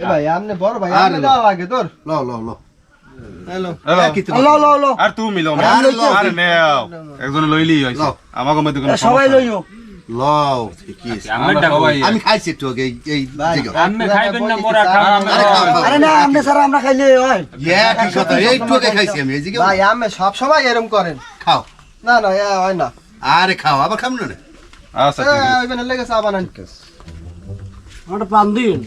এ ভাই আমনে বড় ভাই আমনে দাও আগে তোর লও লও লও হ্যালো লো আর তুমি মিলো আরে নেও একজন লইলি হইছে আমাগো মধ্যে কোনো সবাই লইও লও ঠিকই আমি খাইছি একটু আগে এই আমি খাইবেন না মোরা খাবো আরে না আমনে স্যার আমরা খাইলে হয় ইয়া ঠিক কথা এই একটু আগে খাইছি আমি এইদিকে ভাই আমনে সব সময় এরকম করেন খাও না না হয় না আরে খাও আবার খাম না আচ্ছা ঠিক আছে ওই লেগে চা বানান ওটা পান দিন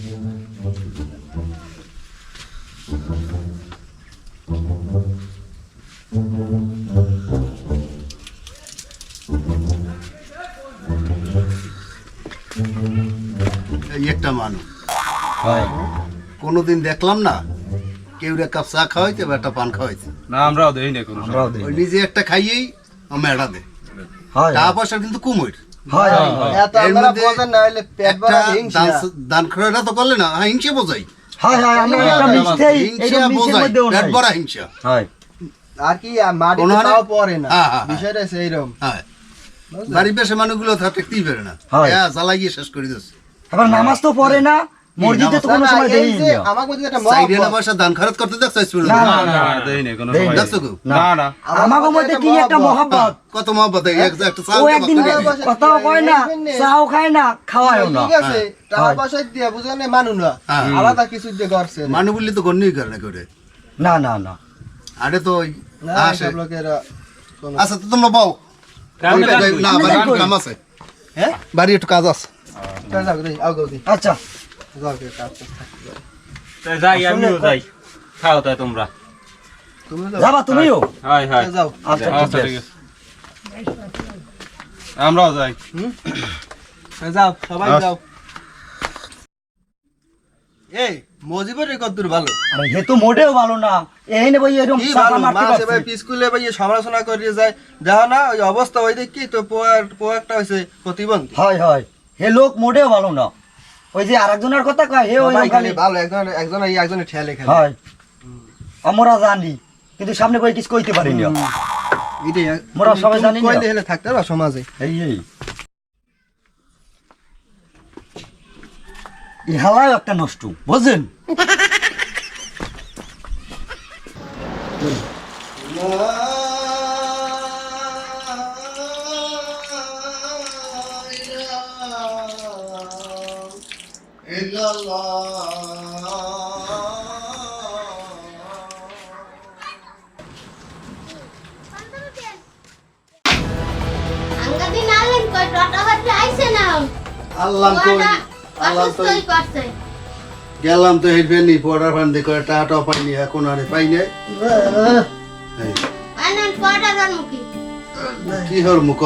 এই একটা মানুষ কোনোদিন দেখলাম না কেউ এক কাপ চা খাওয়াইতে বা একটা পান খাওয়াইতে না আমরাও দেই না কোনো ওই নিজে একটা খাইয়েই মেড়া দে হয় টাকা পয়সা কিন্তু কুমোর হয় এত আপনারা বোঝেন না হইলে পেট ভরা হিংসা দান খরচটা তো করলে না হিংসা বোঝাই হয় আমরা একটা মিষ্টি হিংসা বোঝাই পেট ভরা হিংসা হয় আর কি মাটি তাও পড়ে না বিষয়টা সেইরকম হ্যাঁ বাড়ির পাশে মানুষগুলো থাকতেই পারে না হ্যাঁ জ্বালাইয়ে শেষ করে দিচ্ছে আবার নামাজ তো পড়ে না মসজিদে তো কোনো সময় দেই না আমাকে বলতে একটা সাইডে না বসে দান খরচ করতে দেখছস না না দেই না কোনো সময় দেখছো কেউ? না না আমাগো মধ্যে কি একটা মহব্বত কত মহব্বত একটা চা ও একদিন কথাও কয় না চাও খায় না খাওয়ায়ও না ঠিক আছে টাকা পয়সা দিয়ে বুঝলেন মানু না আলাদা কিছু দিয়ে করছে মানুষ বললে তো গণ্যই করে না করে না না না আরে তো ওই না আসে সব লোকেরা আচ্ছা তো তোমরা বাও না বাড়ি কাম আছে হ্যাঁ বাড়ি একটু কাজ আছে যাও দেই আও দেই আচ্ছা যাও কে কাজ তাই যাই আমিও যাই খাও তাই তোমরা তুমি যাও যাবা তুমিও হাই হাই যাও আচ্ছা আচ্ছা ঠিক ঠিক আছে আছে আমরাও যাই যাও সবাই আচ্ছা। যাও এই মজিবর কতদূর ভালো আরে হে তো মোটেও ভালো না এই নে ভাই এরকম কি চাপা ভালো মারতে মাসে ভাই পারছি স্কুলে ভাই সমালোচনা করিয়ে যায় দেখো না ওই অবস্থা ওই দেখি তো পোয়ারটা হইছে প্রতিবন্ধী হয় হয় হে লোক মোটেও ভালো না ওই যে আরেকজনের কথা কয় হে ওই সবাই খালি ভালো একজনের ঠেলে খেলে হয় আমরা জানি কিন্তু সামনে কই কিছু কইতে পারি না এটাই মোরা সবাই জানি না। কইলে হেলে থাকতে না সমাজে এই হালায় একটা নষ্ট বুঝছেন अंगदी नालन कोई टोटा हट आइसे ना আল্লাহ তো আল্লাহ তো গেলাম তো হেলবে নি পড়ার ফান দেখো টাটা পাইনি এখন আরে পাই নাই আনন পড়া দান মুকি কি হর মুখ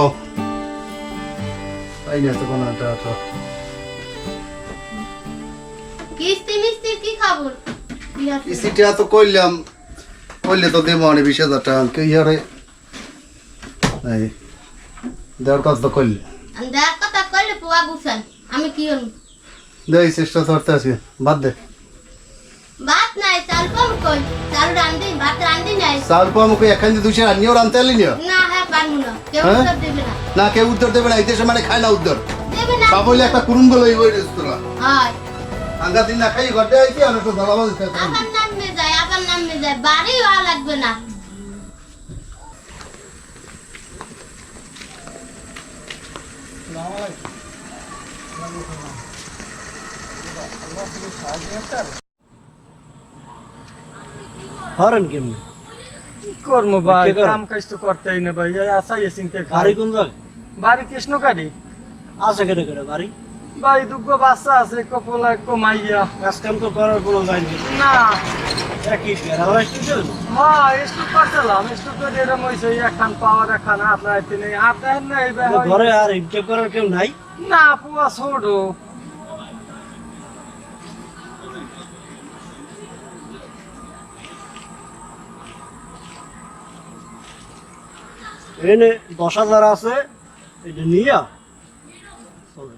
পাই না তো কোনো টাটা কিস্তি মিস্তি কি খাবো ইসিটা তো কইলাম কইলে তো দেবো অনেক 20,000 টাকা কি হরে এই দেওয়ার কথা তো কইলে अंदर কথা কইলে পোয়া গুছান আমি কি হল দেই চেষ্টা করতে আছি বাদ দে বাত নাই চাল কম কই চাল রান্দি ভাত রান্দি নাই চাল পাম কই এখান দিয়ে 200 আনিও রানতে আলি নিও না হ্যাঁ পারমু না কেউ হ্যাঁ? উত্তর দেবে না না কেউ উত্তর দেবে না এই দেশে মানে খায় না উত্তর দেবে না সব হইলে একটা কুরুম গলো এই রেস্তোরাঁ হয় আঙ্গা দিন না খাই ঘরতে আইছি আর একটু দালাবাজ খাই আবার নামে যায় বাড়ি হওয়া লাগবে না হরেন কেমনি করমু ভাই কাম কাজ তো করতেই না ভাই আশা চিনতে বাড়ি কোন জায়গায় বাড়ি কৃষ্ণকাটি আছে কেটে কেটে বাড়ি ভাই দুগো বাচ্চা আছে কপলা কমাইয়া কাজ কাম তো করার কোনো যায়নি না একই ফেরাও স্টুডেন্ট হ্যাঁ একটু করছিলাম একটু করে এরম হয়েছে একখান পাওয়ার একখান হাত লাইতে নেই হাতে নাই ঘরে আর ইনটেক করার কেউ নাই না পুয়া ছোট এনে 10,000 আছে এটা নিয়া চলে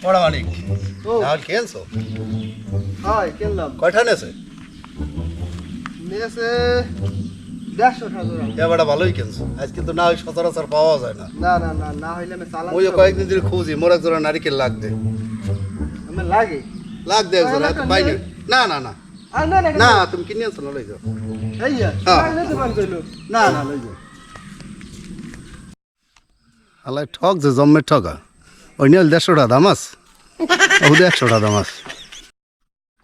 বড় মানিক ধান খেলছো হয় কিনলাম কয়টা নেছে নিয়েছে 150 টাকা জোড়া। এবারটা ভালোই কিনছো আজ কিন্তু না ওই সচরাচর পাওয়া যায় না না না না না হইলে আমি চালান ওই যে কয়েকদিন ধরে খুঁজি মোর এক জোড়া নারিকেল লাগবে আমি লাগে এক জোড়া এত পাইনি না না না আর না না না তুমি কিনে আনছো না লই যাও এইয়া হ্যাঁ। না নিতে পান কইলো না না লই যাও আলাই ঠক যে জম্মের ঠকা ওই নিয়ে 150 টাকা দাম আছে ওদের 100 টাকা দাম আছে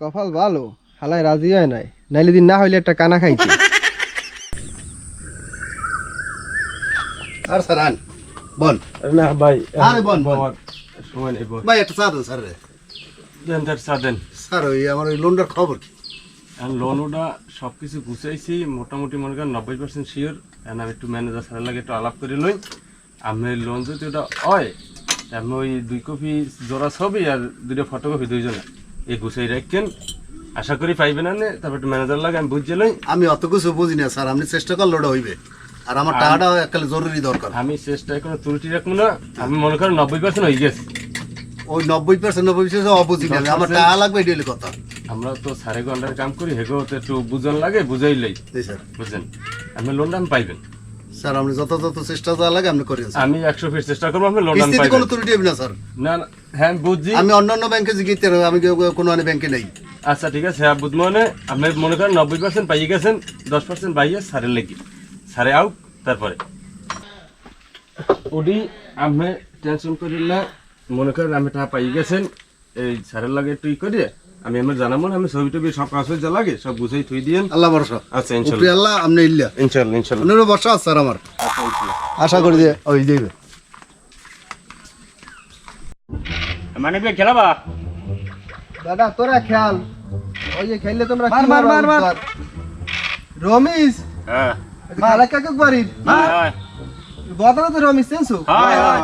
কপাল ভালো হালাই রাজি হয় নাই নাইলে দিন না হইলে একটা কানা খাইছে আর স্যার আন বল না ভাই আরে বল বল সময় নেই বল ভাই একটা চা দেন স্যার রে দেন তার সাদেন স্যার ওই আমার ওই লোনটার খবর কি লোন ওটা সব কিছু গুছাইছি মোটামুটি মনে করেন 90% শিওর আমি একটু ম্যানেজার স্যারের লাগে একটু আলাপ করে লই আমি লোন যদি ওটা হয় আমি ওই 2 কপি জোড়া ছবি আর 2টা ফটোকপি দুইজনে এই গুছাই রাখেন আশা করি পাইবেন না তারপর একটু ম্যানেজার লাগে আমি বুঝে লই আমি অত কিছু বুঝি না স্যার আপনি চেষ্টা করলে ওটা হইবে আর আমার টাকাটা একালে জরুরি দরকার আমি চেষ্টা কোনো ত্রুটি রাখবো না আমি মনে করেন 90% হয়ে গেছে ওই 90% অবুঝি না আমার টাকা লাগবে এটা হলো কথা আমরা তো সাড়ে ঘন্টার কাম করি হেগো তো একটু বুঝন লাগে বুঝাই লই জি স্যার বুঝলেন আমি লোনটা আমি পাইবেন স্যার আপনি যত চেষ্টা করা লাগে আপনি করেন স্যার আমি 100% চেষ্টা করবো আপনি লোনটা কিস্তিতে পাইবেন কোনো ত্রুটি হবে না স্যার না না, হ্যাঁ বুঝছি আমি অন্যান্য ব্যাংকে জিগিতে আমি কোনো অনেক ব্যাংকে নেই আচ্ছা ঠিক আছে হ্যাঁ বুঝ মানে আপনি মনে করেন 90% পাইয়ে গেছেন 10% পাইয়ে সারে লেগে সারে আউ তারপরে ওডি আপনি টেনশন করিল না মনে করেন আমি টাকা পাইয়ে গেছেন এই সারের লাগে একটু ই করে আমি আমার জানাবো না আমি ছবি টবি সব কাজ হয়ে যা লাগে সব গুছাই থুই দিয়েন আল্লাহ ভরসা আচ্ছা উপরে ইনশাল্লাহ আল্লাহ আপনি ইল্লা ইনশাল্লাহ ইনশাল্লাহ আপনারও ভরসা আছে স্যার আমার আশা করি যে ওই দেবে মানে বে খেলাবা দাদা তোরা খেয়াল ওই যে খেললে তোমরা মার, কি মার, মার, মার। মার রমিজ হ্যাঁ মালা কাকে বাড়ির হয় বদলা তো রমিজ চেনছো হয় হয়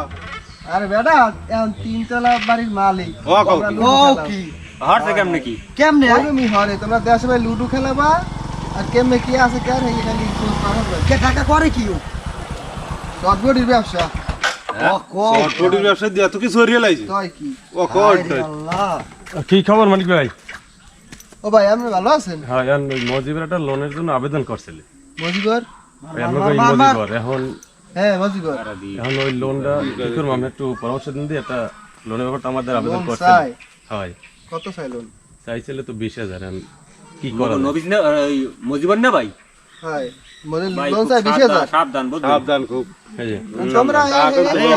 আরে বেটা এখন 3 তলা বাড়ির মালিক ও কাউ তোমরা কি? লুডো ও খেলাও। কি হার থেকে কেমনে কি কেমনে ওরকমই হরে তোমরা দেশে ভাই লুডো খেলাবা আর কেমনে কি আছে কার এই খালি খোঁজ পাওয়া যাবে কে টাকা করে কি ও শর্টবোর্ডের ব্যবসা ও কো ছোটির ব্যবসা দিয়ে এত কিছু হরিয়ে লাইছে তাই কি ও কট আল্লাহ কি খবর মানিক ভাই ও ভাই আপনি ভালো আছেন হ্যাঁ মজিবর একটা লোনের জন্য আবেদন করছিলে মজিবর মজিবর এখন হ্যাঁ মজিবর এখন ওই লোনটা কি করবো আমি একটু পরামর্শ দিন দিয়ে একটা লোনের ব্যাপারটা আমাদের আবেদন লোন করছে চাই? হয় কত চাইলেন চাইছিলে তো 20,000 আমি কি করা যায়? নবীজ না মজিবর না ভাই হাই মনে ভাই, লোন খুব চাই 20,000 সাবধান বুঝলি সাবধান খুব এই যে তোমরা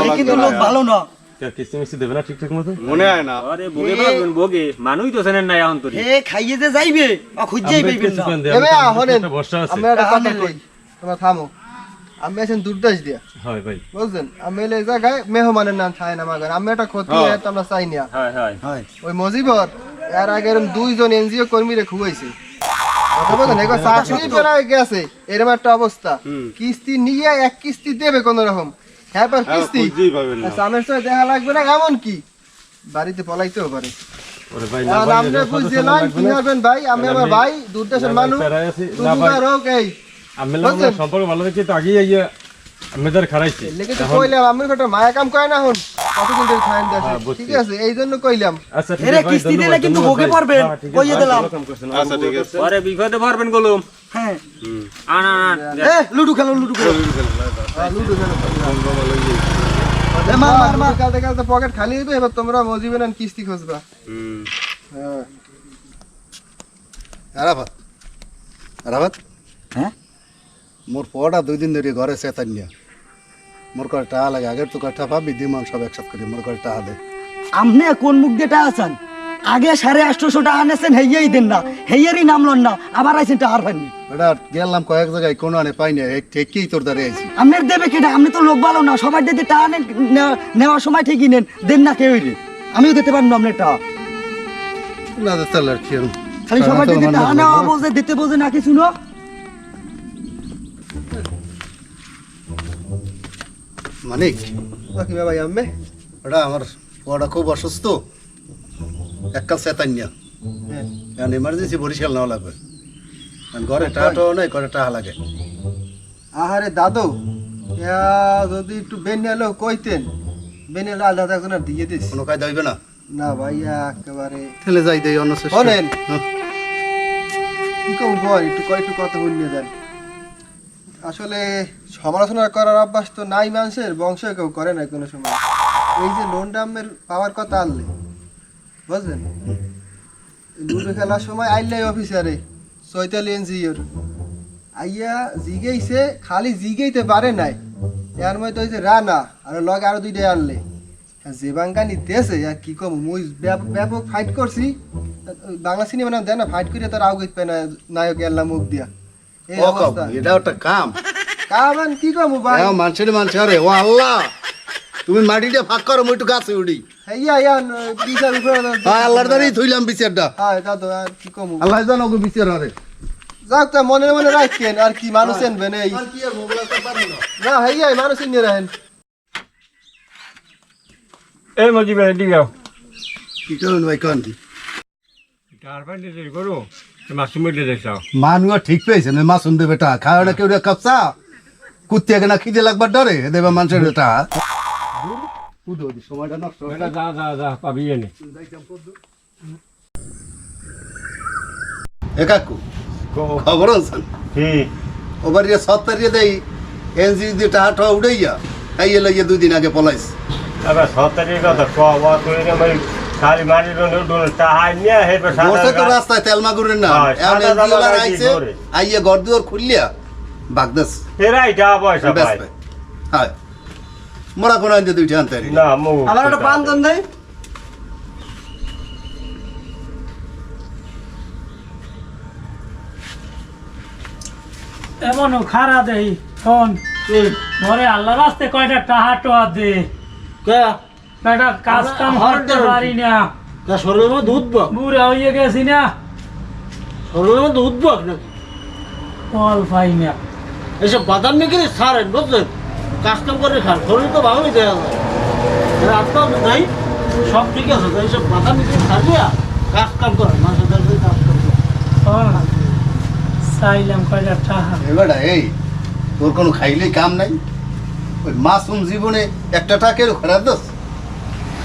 এই কিন্তু লোক ভালো না কিস্তি মিস্তি দেবে না ঠিকঠাক মতো মনে হয় না আরে বগে পাবেন বগে মানুই তো জানেন না এখন তোরি এ খাইয়ে যে যাইবে ও খুঁজেই আপনি পাইবেন না কিছু দেন, এবে আমি তো হলেন একটা বর্ষা আছে আমরা একটা কথা কই তোমরা থামো আমি আছেন দুর্দাস দিয়া হয় ভাই বুঝলেন আমি এই জায়গায় মেহমানের নাম ছায় না মাগার আমি একটা ক্ষতি হয় তো আমরা চাই না হয় হয় হয় ওই মজিবর এর আগে এরকম 2 জন এনজিও কর্মীরে খুয়াইছে কথা বলেন এগো চাকরি বেড়ায় গেছে এরকম একটা অবস্থা কিস্তি নিয়ে এক কিস্তি দেবে কোন রকম হ্যাঁ পর কিস্তি খুঁজেই পাবেন না সামের সাথে দেখা লাগবে না এমন কি বাড়িতে পলাইতেও পারে ওরে ভাই না আর ভাই আমরা এর সাথে বুঝতে সময় নাই লাগবে কি না। করবেন ভাই আমি আমার ভাই দুর্দেশের মানুষ প্যারায় আছি। না ভাই, দুর্দার হোক এই আমি বললাম না, সম্পর্ক ভালো রেখে তো আগেই আইয়া আমি তার খারাইছি লেগে তো কইলাম আমি একটা মায়া কাম করে না হন কতদিন ধরে খাইন দেশে হ্যাঁ, বুঝছি। ঠিক আছে এই জন্য কইলাম আচ্ছা ঠিক এরে আছে ভাই, কিস্তি দিলে ধন্যবাদ, কিন্তু ধন্যবাদ ভোগে ভাই। পড়বেন হ্যাঁ, ঠিক আছে, কইয়ে ভাই, দিলাম ভালো কাম করছেন। আচ্ছা ঠিক আছে পরে বিপদে পারবেন গলুম হ্যাঁ আন আন এ লুডু খেলো লুডু খেলো লুডো খেলো এ মার মার মার কালতে কালতে পকেট খালি হইবে এবার তোমরা মজিবে না কিস্তি খুঁজবা হ্যাঁ আরাফাত আরাফাত হ্যাঁ মোর পড়া 2 দিন ধরে ঘরে চেতানিয়া মোর কয় টাকা লাগে আগের তো কয়টা পাবি দিমাম সব একসাথে করে মোর কয় টাকা দে আপনি কোন মুখ দিয়ে টাকা আছেন আগে 850 টাকা আনেছেন হেইয়াই দেন না হেইয়ারই নামলন না আবার আইছেন টাকা আর পাইনি এটা গেলাম কয়েক জায়গায় কোনো আনে পাই না ঠিকই তোর দ্বারে আইছি আপনার দেবে কেটা আপনি তো লোক ভালো না সবাই দিতে টাকা নেন নেওয়ার সময় ঠিকই নেন দেন না কেউই রে আমিও দিতে পারবো না আপনার টাকা না দে তাহলে আর কি আর। খালি সবাই দিতে টাকা নেওয়া বোঝে দিতে বোঝে না কিছু না মানিক কি ভাই আম্মে ওটা আমার পড়া খুব অসুস্থ এককাল চেতানিয়া হ্যাঁ এখন এমার্জেন্সি বরিশাল নেওয়া লাগবে এখন ঘরে টাকাটাও নাই ঘরে টাকা লাগে আহারে দাদু যদি একটু বেনিয়ালো কইতেন বেনিয়ালো আলাদা একজনের দিয়ে দিস কোনো কায়দা হইবে না না ভাইয়া একেবারে তাহলে যাই দেই অন্য চেষ্টা। শোনেন। হ্যাঁ। কি কম ভয় একটু কথা বলিয়ে যান। আসলে সমালোচনা করার অভ্যাস তো নাই মানুষের, বংশ কেউ করে না কোনো সময়। এই যে লোন ডামের পাওয়ার কথা আনলে বুঝলেন, লুডো খেলার সময় আইলাই অফিসারে চৈতালি এনজিওর আইয়া জিগেইছে, খালি জিগেইতে পারে নাই, এর মধ্যে হয়েছে রানা আর লগে আরো 2টা আনলে যে বাঙ্গানি দেশে আর কি কম, মুই ব্যাপক ফাইট করছি। বাংলা সিনেমা নাম দেয় না, ফাইট করে তার আউগিত পায় না নায়ক এল্লা মুখ দিয়া। এই ও অবস্থা। কাম, এটা একটা কাম। কামান কি কম ভাই, মানুষের মানুষ আরে ও আল্লাহ, তুমি মাটিটা ফাঁক করো, মই একটু গাছে উঠি। ইয়া ইয়া বিচার উপরে হ্যাঁ, আল্লাহর দ্বারাই থইলাম বিচারটা। হ্যাঁ দাদু আর কি কম, আল্লাহ জানো গো বিচার আরে। যাক তা মনে মনে রাখেন আর কি, মানুষ এনবে নেই আর কি আর মোবাইল তো পারবো না। না, হইয়া মানুষ নিয়ে রাখেন। এই মজি ভাই দিও কি করুন ভাই কোন কি? তার পানি দেরি করো মাসুম মিলে দেখাও মানুষ ঠিক পেয়েছে না, মাসুম দেবে টা খাওয়া না কেউ কাপসা কুত্তে না খিদে লাগবার ডরে দেবে মানুষের টা। সময়টা নষ্ট হয় না। যা যা যা পাবি এনে এ কাকু খবর আছেন? হুম ওবার ইয়ে 70 দেই এনজি দিয়ে টাকা উড়াইয়া এই লইয়া 2 দিন আগে পলাইছে। আবার 70 কথা কোয়া কইরে আমি খালি মারি ডোন তাহাই নিয়া হেবে বসে তো সাদা রাস্তায় তেল মাগুরের না হ্যাঁ, এখন সাদা এনজি জামা আইছে গাইছি ঘরে। আইয়া ঘর দুয়ার খুললিয়া বাগদাস এরাই যা পয়সা পায় বেসবে। হ্যাঁ মোরা কোন আনতে 2টা আনতে পারি না মু আমার একটা পান দেন দেই। এমনও খারা দেই শোন, ঘরে আল্লাহ রাস্তে কয়টা টাহা টোয়া দে, কয়টা কাজ কাম করতে পারি না, শরীরের মধ্যে দুধ বক, বুড়া হইয়ে গেছি না, শরীরের মধ্যে দুধ বক নাকি? ফল পাই না। এইসব বাদাম মেঘে ছাড়েন বুঝলেন, কাজ কাম করে খান, শরীর তো ভালোই দেওয়া যায়, আপনার নাই সব ঠিক আছে। এইসব বাদাম মেঘে ছাড়িয়া কাজ কাম করেন, মানুষের কাছে কাজ কাম করেন। শোন, চাইলাম কয়টা টাহা, এবারে এই তোর কোনো খাইলেই কাম নাই। ওই মাসুম জীবনে একটা টাকের খরার দোষ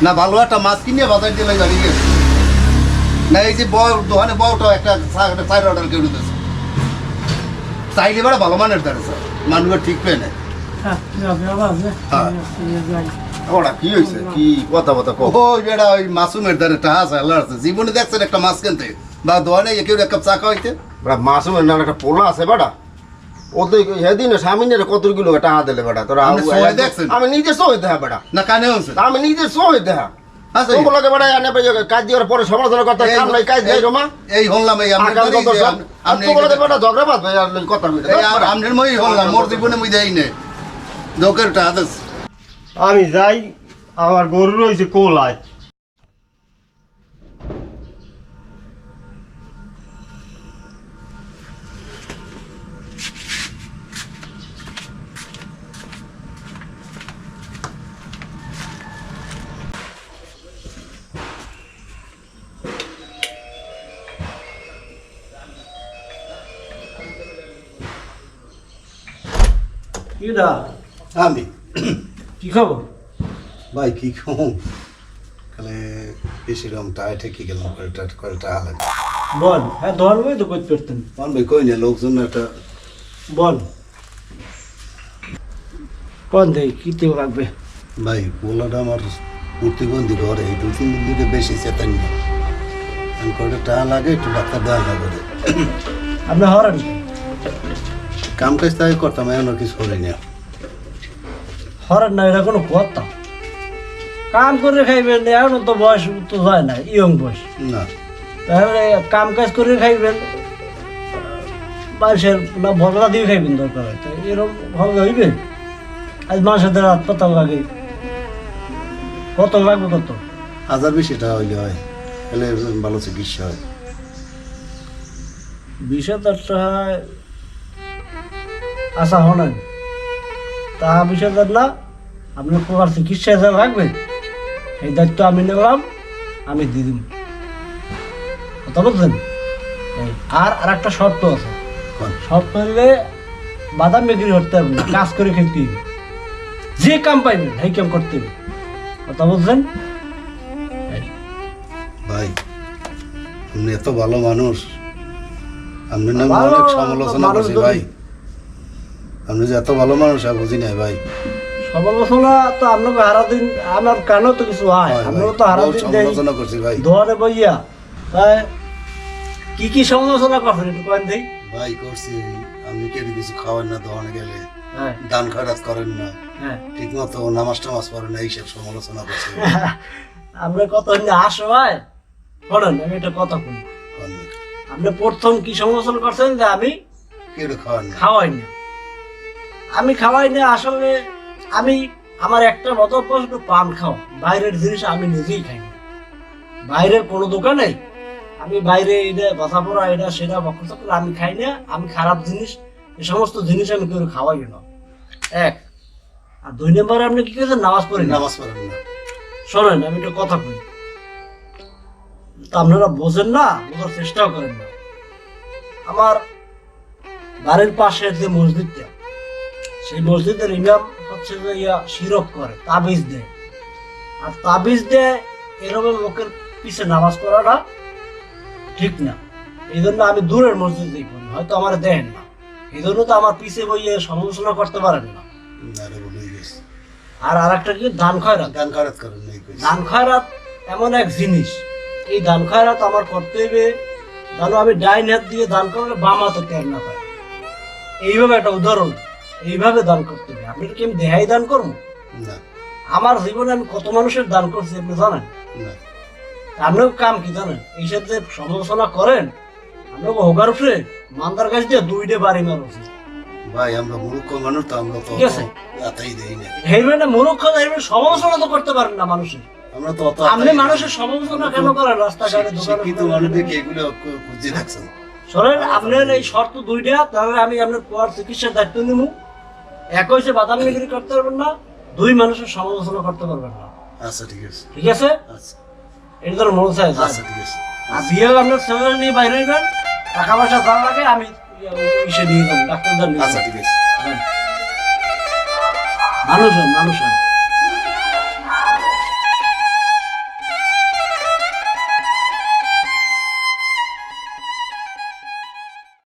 না, ভালো একটা মাছ কিনে বাজার দিয়ে বাড়ি গেছে না, এই যে দোকানে বউটা একটা চার অর্ডার করে দিতেছে, চাইলে বেড়া ভালো মানের দাঁড়িয়েছে, মানুষের ঠিক পেয়ে নেয়। যাবে আবার হ্যাঁ। যাই। ওরা কি হয়েছে কি কথা বথা ওই বেড়া ওই মাসুমের দ্বারে টাহা আছে আল্লাহ আছে, জীবনে দেখছেন একটা মাছ কিনতে বা দোকানে কেউ এক কাপ চা খাওয়াইতে? মাসুমের নাম একটা পোলা আছে বেটা, ওদের সেদিন স্বামীনের কতগুলো টাকা দিলে বেটা তোরা। আপনি সবাই দেখছেন? আমি নিজে সহি দেখা বেটা, না কানে হচ্ছে আমি নিজে সহি দেখা। আচ্ছা, তোমাকে বেটা এনে কাজ দেওয়ার পরে সমালোচনা করতে কাম নাই, কাজ দেয় জমা এই হলাম এই আপনার আকাল কত সব। আর তোমাকে বেটা ঝগড়া বাদ ভাই আর কথা বলতে আপনার মই হলাম, মোর জীবনে মুই দেই নে দোকের টাকা। আমি যাই, আমার গরু রয়েছে কোলায়। কিডা আমি কি খবর? ভাই কি কম তাহলে বেশি রকম টায় ঠেকে গেলাম, করে টাকা লাগে। বল, হ্যাঁ ধরবই তো করতে পারতেন। বল ভাই কই না লোকজন একটা বল কোন দেই কি তেও লাগবে? ভাই পোলাটা আমার প্রতিবন্ধী ঘরে এই 2-3 দিন ধরে বেশি চেতেন না, আমি করে টাকা লাগে একটু ডাক্তার দেওয়া লাগে। আপনি হরেন কাম কাজ তাই করতাম, এখন আর কিছু করি না। হরেন না, এটা কোনো কথা? কাম করে খাইবেন, এখন তো বয়স তো যায় না, ইয়ং বয়স, না তাহলে কাম কাজ করে খাইবেন, মানুষের না ভরলা দিয়ে খাইবেন দরকার হয়, তো এরকম ভালো হইবে? আজ মানুষের দ্বারা হাত পাতা লাগে, কত লাগবে? কত 1000 বেশি টাকা হইলে হয়, তাহলে ভালো চিকিৎসা হয়। 20,000 টাকায় আশা হলেন তাহা 20,000 না, আপনার প্রকার চিকিৎসা যা লাগবে এই দায়িত্ব আমি নিলাম, আমি দিয়ে দিব, কথা বলছেন? আর একটা শর্ত আছে, শর্ত হলে বাদাম বিক্রি করতে হবে না, কাজ করে খেতে হবে, যে কাম পাইবেন সেই কাম করতে হবে, কথা বলছেন? আপনি এত ভালো মানুষ, আপনি না ভালো অনেক সমালোচনা মানুষ করছি যদি- ভাই, আপনি যে এত ভালো মানুষ আর বুঝি নাই ভাই। সমালোচনা তো আপনাকে হারাদিন আমার কানেও তো কিছু হয়, হয় ভাই, আপনাকে তো বহুত হারাদিন দেই সমালোচনা করছি ভাই। দোয়ারে বইয়া। তাই কি সমালোচনা করছেন একটু কয়েন দিই। ভাই করছি, আপনি কেটে কিছু খাওয়ান না দোকানে গেলে, হ্যাঁ দান খয়রাত করেন না, হ্যাঁ ঠিক মতো নামাজ টামাজ পড়েন না, এইসব সমালোচনা করছি। আমরা কত আসো ভাই, শোনেন আমি একটা কথা বলি। আপনি প্রথম কি সমালোচনা করছেন যে আমি কেটে খাওয়ান না। খাওয়াই না, আমি খাওয়াই না। আসলে আমি আমার একটা মত প্রশ্ন, পান খাওয়া বাইরের জিনিস আমি নিজেই খাই না, বাইরের কোনো দোকানে আমি বাইরে এটা কথা পড়া এটা সেটা বক্তব্য করে আমি খাই না। আমি খারাপ জিনিস এই সমস্ত জিনিস আমি কেউ খাওয়াই না, এক। আর 2 নম্বরে আপনি কি করেছেন, নামাজ পড়ি না। নামাজ পড়েন না। শোনেন আমি একটা কথা বলি, তা আপনারা বোঝেন না, বোঝার চেষ্টাও করেন না। আমার বাড়ির পাশের যে মসজিদটা, সেই মসজিদের ইমাম হচ্ছে যে শিরক করে, তাবিজ দেয়। আর তাবিজ দেয় এরকম লোকের পিছে নামাজ পড়াটা ঠিক না। এই জন্য আমি দূরের মসজিদেই পড়ি, হয়তো আমার দেন না, এই জন্য তো আমার পিছে বইয়ে সমালোচনা করতে পারেন না। আরে বলে গেছে, আর আরেকটা কি, দান খয়রাত। দান খয়রাত করেন না, এই কইছে। দান খয়রাত এমন এক জিনিস, এই দান খয়রাত আমার করতে হবে। জানো আমি ডাইন হাত দিয়ে দান করলে বাম হাতে টের না পাই, এইভাবে একটা উদাহরণ, এইভাবে দান করতে হবে। আপনি কি আমি দেহাই দান করবো? না আমার জীবনে আমি কত মানুষের দান করছি আপনি জানেন? না, আপনার কাম কি জানেন? এই সাথে সমালোচনা করেন, আপনাকে হোগার উঠে মান্দার কাছ দিয়ে 2টা বাড়ি মারা উচিত। ভাই আমরা মূর্খ মানুষ তো, আমরা তো ঠিক আছে। এতই দেই না, হেলমেটে মূর্খ, হেলমেট সমালোচনা তো করতে পারেন না মানুষের। আমরা তো অত আপনি মানুষের সমালোচনা কেন করেন রাস্তাঘাটে শিক্ষিত দোকানে? মানুষদেরকে এগুলো খুঁজে রাখছেন। শোনেন, আপনার এই শর্ত 2টা, তাহলে আমি আপনার পর চিকিৎসার দায়িত্ব নিব। এক হয়েছে বাদামগিরি করতে পারবেন না, 2 মানুষের সমালোচনা করতে পারবেন না। আচ্ছা ঠিক আছে, ঠিক আছে, আচ্ছা এটা ধর মনে চাই। আচ্ছা ঠিক আছে। আর বিয়ে আপনার ছেলে নিয়ে বাইরে হইবেন, টাকা পয়সা যা লাগে আমি ইসে নিয়ে যাবো, ডাক্তারদের নিয়ে আচ্ছা যাবো। ঠিক আছে। মানুষ হন, মানুষ হন।